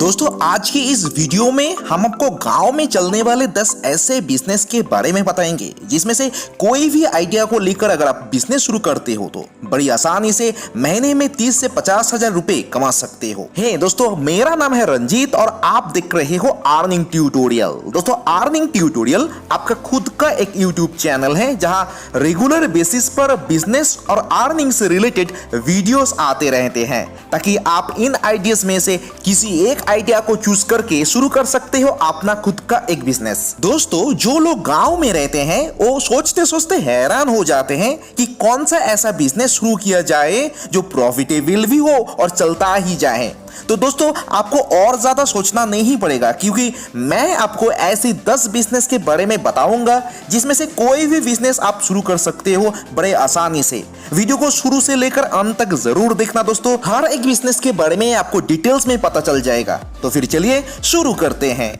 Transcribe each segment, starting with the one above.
दोस्तों आज की इस वीडियो में हम आपको गांव में चलने वाले 10 ऐसे बिजनेस के बारे में बताएंगे जिसमें से कोई भी आइडिया को लेकर अगर आप बिजनेस शुरू करते हो तो बड़ी आसानी से महीने में 30 से 50 हजार रुपए कमा सकते हो। हे दोस्तों, मेरा नाम है रंजीत और आप देख रहे हो अर्निंग ट्यूटोरियल। दोस्तों अर्निंग ट्यूटोरियल आपका खुद का एक यूट्यूब चैनल है जहां रेगुलर बेसिस पर बिजनेस और अर्निंग से रिलेटेड वीडियोस आते रहते हैं ताकि आप इन आइडियाज में से किसी एक आइडिया को चूज करके शुरू कर सकते हो अपना खुद का एक बिजनेस। दोस्तों जो लोग गांव में रहते हैं वो सोचते सोचते हैरान हो जाते हैं कि कौन सा ऐसा बिजनेस शुरू किया जाए जो प्रॉफिटेबल भी हो और चलता ही जाए। तो दोस्तों आपको और ज्यादा सोचना नहीं पड़ेगा क्योंकि मैं आपको ऐसे 10 बिजनेस के बारे में बताऊंगा जिसमें से कोई भी बिजनेस आप शुरू कर सकते हो बड़े आसानी से। वीडियो को शुरू से लेकर अंत तक जरूर देखना दोस्तों, हर एक बिजनेस के बारे में आपको डिटेल्स में पता चल जाएगा। तो फिर चलिए शुरू करते हैं।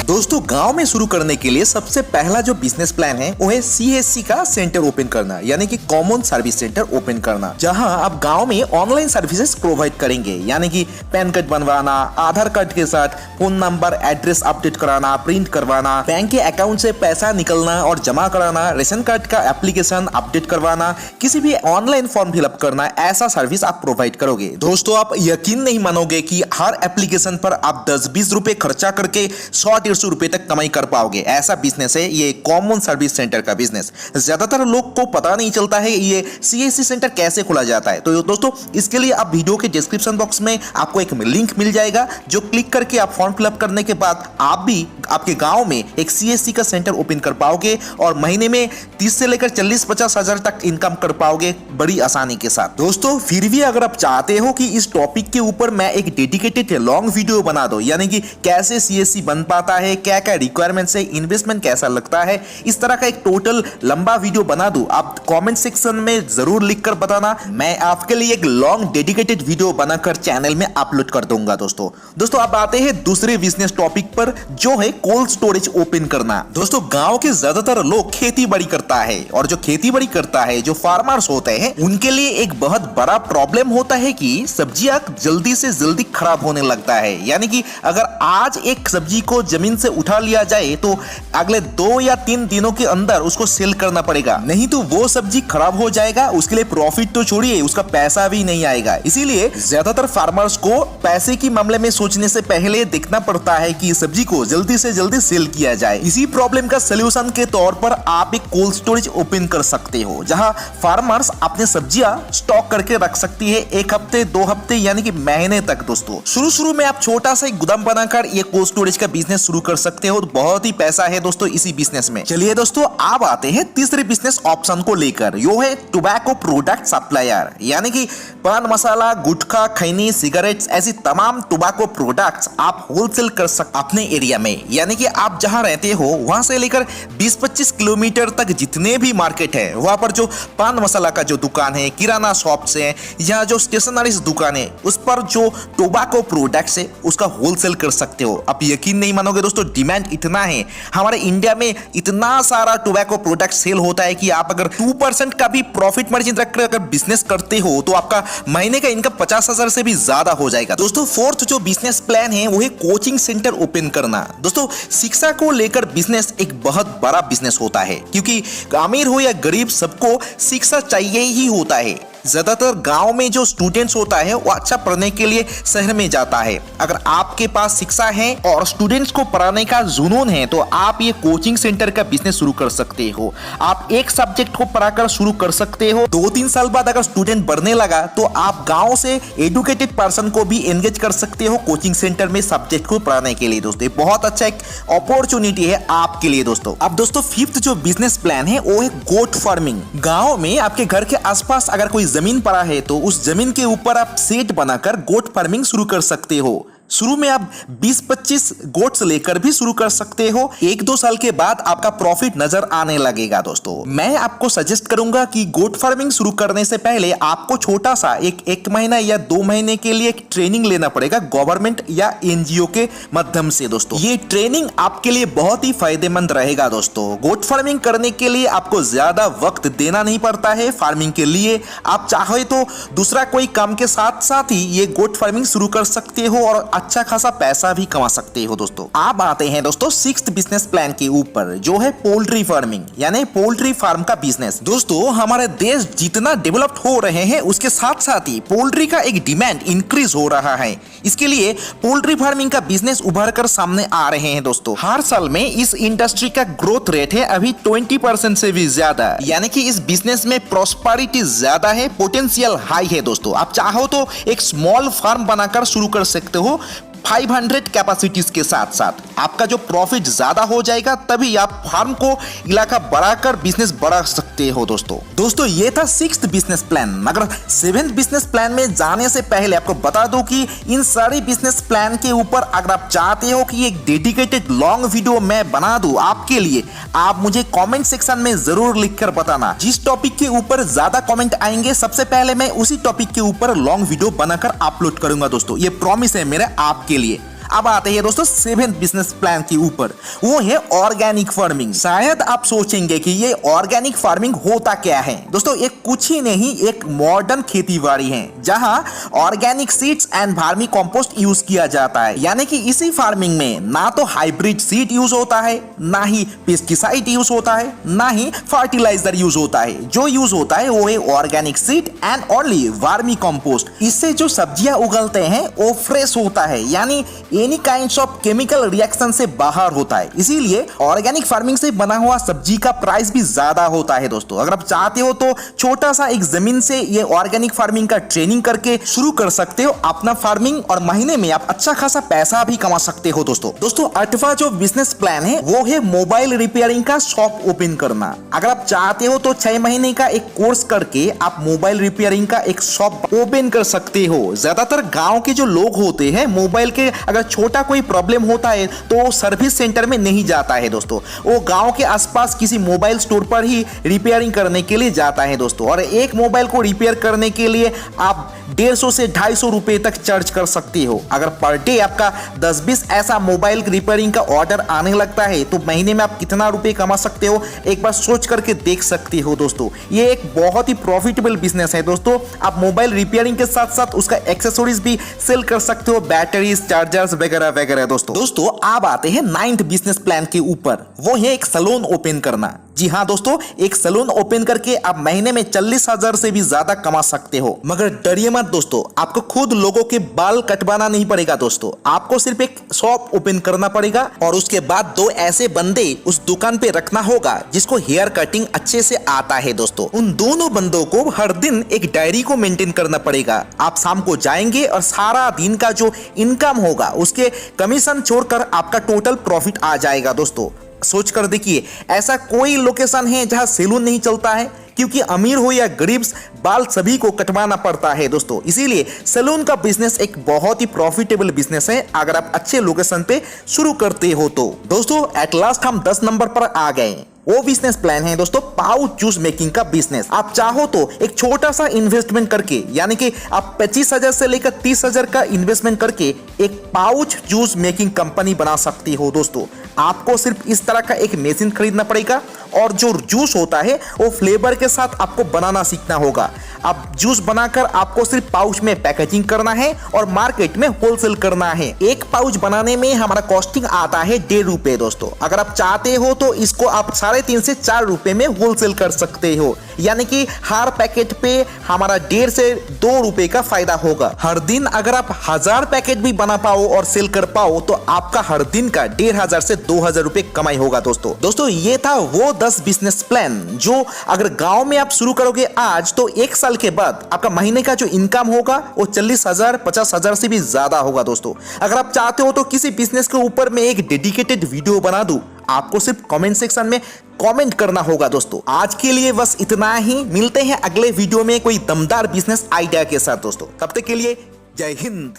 दोस्तों गांव में शुरू करने के लिए सबसे पहला जो बिजनेस प्लान है वो है सीएससी का सेंटर ओपन करना, यानी कि कॉमन सर्विस सेंटर ओपन करना, जहां आप गांव में ऑनलाइन सर्विसेज प्रोवाइड करेंगे, यानी कि पैन कार्ड बनवाना, आधार कार्ड के साथ फोन नंबर एड्रेस अपडेट कराना, प्रिंट करवाना, बैंक के अकाउंट से पैसा निकलना और जमा कराना, रेशन कार्ड का एप्लीकेशन अपडेट करवाना, किसी भी ऑनलाइन फॉर्म फिलअप करना, ऐसा सर्विस आप प्रोवाइड करोगे। दोस्तों आप यकीन नहीं मानोगे कि हर एप्लीकेशन पर आप 10-20 रुपए खर्चा करके 100-150 रुपए तक कमाई कर पाओगे। ऐसा बिजनेस है ये कॉमन सर्विस सेंटर का बिजनेस। ज्यादातर लोग को पता नहीं चलता है ये सीएससी सेंटर कैसे खोला जाता है। तो दोस्तों इसके लिए आप वीडियो के डिस्क्रिप्शन बॉक्स में आपको एक लिंक मिल जाएगा जो क्लिक करके आप फॉर्म फिलअप करने के बाद आप भी आपके गांव में एक सीएससी का सेंटर ओपन कर पाओगे और महीने में 30 से लेकर 40-50 हजार तक इनकम कर पाओगे बड़ी आसानी के साथ। दोस्तों फिर भी अगर आप चाहते हो कि इस टॉपिक के ऊपर मैं एक डेडिकेटेड लॉन्ग वीडियो बना दो, यानी कि कैसे सीएससी बन पाता है, क्या क्या रिक्वायरमेंट्स है, इन्वेस्टमेंट कैसा लगता है, इस तरह का एक टोटल लंबा वीडियो बना दूं, आप कमेंट सेक्शन में जरूर लिखकर बताना। मैं आपके लिए एक लॉन्ग डेडिकेटेड वीडियो बनाकर चैनल में अपलोड कर दूंगा। दोस्तों अब आते हैं दूसरे बिजनेस टॉपिक पर जो है कोल्ड स्टोरेज ओपन करना। दोस्तों गांव के ज्यादातर लोग खेती बाड़ी करता है और जो खेती बाड़ी करता है, जो फार्मर्स होते हैं, उनके लिए एक बहुत बड़ा प्रॉब्लम होता है कि सब्जियां जल्दी से जल्दी खराब होने लगता है। यानी कि अगर आज एक सब्जी को जमीन से उठा लिया जाए तो अगले 2 या 3 दिनों के अंदर उसको सेल करना पड़ेगा, नहीं तो वो सब्जी खराब हो जाएगा, उसके लिए प्रॉफिट तो छोड़िए उसका पैसा भी नहीं आएगा। इसीलिए ज्यादातर फार्मर्स को पैसे की मामले में सोचने से पहले देखना पड़ता है कि सब्जी को जल्दी से जल्दी सेल किया जाए। इसी प्रॉब्लम का सोल्यूशन के तौर पर आप एक कोल्ड स्टोरेज ओपन कर सकते हो जहां फार्मर्स अपने सब्जियां स्टॉक करके रख सकती है 1 हफ्ते 2 हफ्ते यानी कि महीने तक। दोस्तों शुरू में आप छोटा सा एक गोदाम बनाकर ये कोल्ड स्टोरेज का बिजनेस शुरू कर सकते हो, तो बहुत ही पैसा है दोस्तों इसी बिजनेस में। चलिए दोस्तों अब आते हैं तीसरे बिजनेस ऑप्शन को लेकर, यो है टोबैको प्रोडक्ट सप्लायर, यानी कि पान मसाला, गुटखा, खैनी, सिगरेट्स ऐसी तमाम टोबैको प्रोडक्ट्स आप होलसेल कर सकते अपने एरिया में। यानी कि आप जहां रहते हो वहां से लेकर 20-25 किलोमीटर तक जितने भी मार्केट है वहां पर जो पान मसाला का जो दुकान है, किराना शॉप्स है या जो स्टेशनरी दुकान है, उस पर जो टोबैको प्रोडक्ट्स है उसका होलसेल कर सकते हो। आप यकीन नहीं मानोगे दोस्तों, डिमांड इतना है हमारे इंडिया में, इतना सारा टोबैको प्रोडक्ट सेल होता है कि आप अगर 2% का भी प्रॉफिट मार्जिन रखकर अगर बिजनेस करते हो तो आपका महीने का इनकम 50 हजार से भी ज्यादा हो जाएगा। दोस्तों फोर्थ जो बिजनेस प्लान है वो है कोचिंग सेंटर ओपन करना। दोस्तों शिक्षा को लेकर बिजनेस एक बहुत बड़ा बिजनेस होता है क्योंकि अमीर हो या गरीब सबको शिक्षा चाहिए ही होता है। ज्यादातर गांव में जो स्टूडेंट्स होता है वो अच्छा पढ़ने के लिए शहर में जाता है। अगर आपके पास शिक्षा है और स्टूडेंट्स को पढ़ाने का जुनून है तो आप ये कोचिंग सेंटर का बिजनेस शुरू कर सकते हो। आप एक सब्जेक्ट को पढ़ाकर शुरू कर सकते हो, 2-3 साल बाद अगर स्टूडेंट बढ़ने लगा तो आप गांव से एजुकेटेड पर्सन को भी एंगेज कर सकते हो कोचिंग सेंटर में सब्जेक्ट को पढ़ाने के लिए। दोस्तों बहुत अच्छा एक अपॉर्चुनिटी है आपके लिए। दोस्तों अब दोस्तों फिफ्थ जो बिजनेस प्लान है वो है गोट फार्मिंग। गाँव में आपके घर के आसपास अगर कोई जमीन पड़ा है तो उस जमीन के ऊपर आप सेट बनाकर गोट फार्मिंग शुरू कर सकते हो। शुरू में आप 20-25 गोट्स लेकर भी शुरू कर सकते हो। 1-2 साल के बाद आपका प्रॉफिट नजर आने लगेगा दोस्तों। मैं आपको सजेस्ट करूंगा कि गोट फार्मिंग शुरू करने से पहले आपको छोटा सा एक महीना या 2 महीने के लिए एक ट्रेनिंग लेना पड़ेगा गवर्नमेंट या एनजीओ के माध्यम से दोस्तों। ये ट्रेनिंग आपके लिए बहुत ही फायदेमंद रहेगा दोस्तों। गोट फार्मिंग करने के लिए आपको ज्यादा वक्त देना नहीं पड़ता है। फार्मिंग के लिए आप चाहे तो दूसरा कोई काम के साथ साथ ही ये गोट फार्मिंग शुरू कर सकते हो और अच्छा खासा पैसा भी कमा सकते हो दोस्तों। आप आते हैं दोस्तों 6th बिजनेस प्लान के ऊपर, जो है पोल्ट्री फार्मिंग यानी पोल्ट्री फार्म का बिजनेस। दोस्तों हमारे देश जितना डेवलप्ड हो रहे हैं उसके साथ साथ ही पोल्ट्री का एक डिमांड इंक्रीज हो रहा है। इसके लिए पोल्ट्री फार्मिंग का बिजनेस उभर कर सामने आ रहे हैं दोस्तों। हर साल में इस इंडस्ट्री का ग्रोथ रेट है अभी 20% से भी ज्यादा, यानी कि इस बिजनेस में प्रॉस्पेरिटी ज्यादा है, पोटेंशियल हाई है दोस्तों। आप चाहो तो एक स्मॉल फार्म बनाकर शुरू कर सकते हो 500 कैपेसिटीज के साथ साथ। आपका जो प्रॉफिट ज्यादा हो जाएगा तभी आप फार्म को इलाका बढ़ाकर बिजनेस बढ़ा सकते हो दोस्तों ये था 6th बिजनेस प्लान। मगर 7th बिजनेस प्लान में जाने से पहले आपको बता दूं कि इन सारे बिजनेस प्लान के ऊपर अगर आप चाहते हो कि एक डेडिकेटेड लॉन्ग वीडियो मैं बना दूं आपके लिए, आप मुझे कमेंट सेक्शन में जरूर लिखकर बताना। जिस टॉपिक के ऊपर ज्यादा कमेंट आएंगे सबसे पहले मैं उसी टॉपिक के ऊपर लॉन्ग वीडियो बनाकर अपलोड करूंगा दोस्तों। ये प्रॉमिस है मेरा आपके लिए। अब आते हैं दोस्तों 7th बिजनेस प्लान के ऊपर, वो है ऑर्गेनिक फार्मिंग। शायद आप सोचेंगे कि ये ऑर्गेनिक फार्मिंग होता क्या है दोस्तों। ये कुछ ही नहीं, एक मॉडर्न खेतीबाड़ी है जहां organic seeds and vermi compost use किया जाता है। यानी कि इसी फार्मिंग में ना तो हाइब्रिड सीड यूज होता है, ना ही पेस्टिसाइड यूज होता है, ना ही फर्टिलाइजर यूज होता है। जो यूज होता है वो है organic seed and only vermi compost. इससे जो सब्जियां उगलते हैं वो फ्रेश होता है, यानी any kinds of chemical reaction से बाहर होता है। इसीलिए ऑर्गेनिक फार्मिंग से बना हुआ सब्जी का प्राइस भी ज्यादा होता है दोस्तों। अगर आप चाहते हो तो छोटा सा एक जमीन से ये ऑर्गेनिक फार्मिंग का ट्रेनिंग करके शुरू कर सकते हो अपना फार्मिंग, और महीने में आप अच्छा खासा पैसा भी कमा सकते हो दोस्तों 8वां जो बिजनेस प्लान है वो है मोबाइल रिपेयरिंग का शॉप ओपन करना। अगर आप चाहते हो तो 6 महीने का एक कोर्स करके आप मोबाइल रिपेयरिंग का एक शॉप ओपन कर सकते हो। ज्यादातर गांव के जो लोग होते हैं मोबाइल के अगर छोटा कोई प्रॉब्लम होता है तो सर्विस सेंटर में नहीं जाता है दोस्तों, वो गांव के आसपास किसी मोबाइल स्टोर पर ही रिपेयरिंग करने के लिए जाता है दोस्तों। और एक मोबाइल को रिपेयर करने के लिए आप 150 से 250 रुपए तक चार्ज कर सकते हो। अगर पर डे आपका 10-20 ऐसा मोबाइल रिपेयरिंग का ऑर्डर आने लगता है तो महीने में आप कितना रुपए कमा सकते हो एक बार सोच करके देख सकते हो दोस्तों। ये एक बहुत ही प्रॉफिटेबल बिजनेस है दोस्तों। आप मोबाइल रिपेयरिंग के साथ साथ उसका एक्सेसरीज भी सेल कर सकते हो, बैटरीज, चार्जर्स वगैरह वगैरह दोस्तों आप आते हैं 9th बिजनेस प्लान के ऊपर, वो है एक सैलून ओपन करना। जी हाँ दोस्तों, एक सैलून ओपन करके आप महीने में 40,000 से भी ज्यादा कमा सकते हो। मगर डरिए मत दोस्तों, आपको खुद लोगों के बाल कटवाना नहीं पड़ेगा दोस्तों। आपको सिर्फ एक शॉप ओपन करना पड़ेगा और उसके बाद 2 ऐसे बंदे उस दुकान पे रखना होगा जिसको हेयर कटिंग अच्छे से आता है दोस्तों। उन दोनों बंदों को हर दिन एक डायरी को मेंटेन करना पड़ेगा। आप शाम को जाएंगे और सारा दिन का जो इनकम होगा उसके कमीशन छोड़कर आपका टोटल प्रॉफिट आ जाएगा दोस्तों। सोच कर देखिए, ऐसा कोई लोकेशन है जहां सैलून नहीं चलता है, क्योंकि अमीर हो या गरीब बाल सभी को कटवाना पड़ता है दोस्तों। इसीलिए सैलून का बिजनेस एक बहुत ही प्रॉफिटेबल बिजनेस है अगर आप अच्छे लोकेशन पे शुरू करते हो तो। दोस्तों एट लास्ट हम 10 नंबर पर आ गए। वो बिजनेस प्लान है दोस्तों पाउच जूस मेकिंग का बिजनेस। आप चाहो तो एक छोटा सा इन्वेस्टमेंट करके, यानी कि आप 25,000 से लेकर 30,000 का इन्वेस्टमेंट करके एक पाउच जूस मेकिंग कंपनी बना सकती हो दोस्तों। आपको सिर्फ इस तरह का एक मशीन खरीदना पड़ेगा और जो जूस होता है वो फ्लेवर के साथ आपको बनाना सीखना होगा। अब जूस बनाकर आपको सिर्फ पाउच में पैकेजिंग करना है और मार्केट में होलसेल करना है। एक पाउच बनाने में हमारा कॉस्टिंग आता है 1.5 रुपए दोस्तों। अगर आप चाहते हो तो इसको आप 3.5 से 4 रुपए में होलसेल कर सकते हो, यानी कि हर पैकेट पे हमारा 1.5 से 2 रुपए का फायदा होगा। हर दिन अगर आप 1000 पैकेट भी बना पाओ और सेल कर पाओ तो आपका हर दिन का 1500 से 2000 रुपए कमाई होगा दोस्तों ये था वो 10 बिजनेस प्लान जो अगर गांव में आप शुरू करोगे आज तो 1 साल के बाद आपका महीने का जो इनकम होगा वो 40,000 50,000 से भी ज्यादा होगा दोस्तों। अगर आप चाहते हो तो किसी बिजनेस के ऊपर मैं एक डेडिकेटेड वीडियो बना दूं, आपको सिर्फ कमेंट सेक्शन में कमेंट करना होगा दोस्तों। आज के लिए बस इतना ही, मिलते हैं अगले वीडियो में कोई दमदार बिजनेस आइडिया के साथ दोस्तों। तब तक के लिए जय हिंद।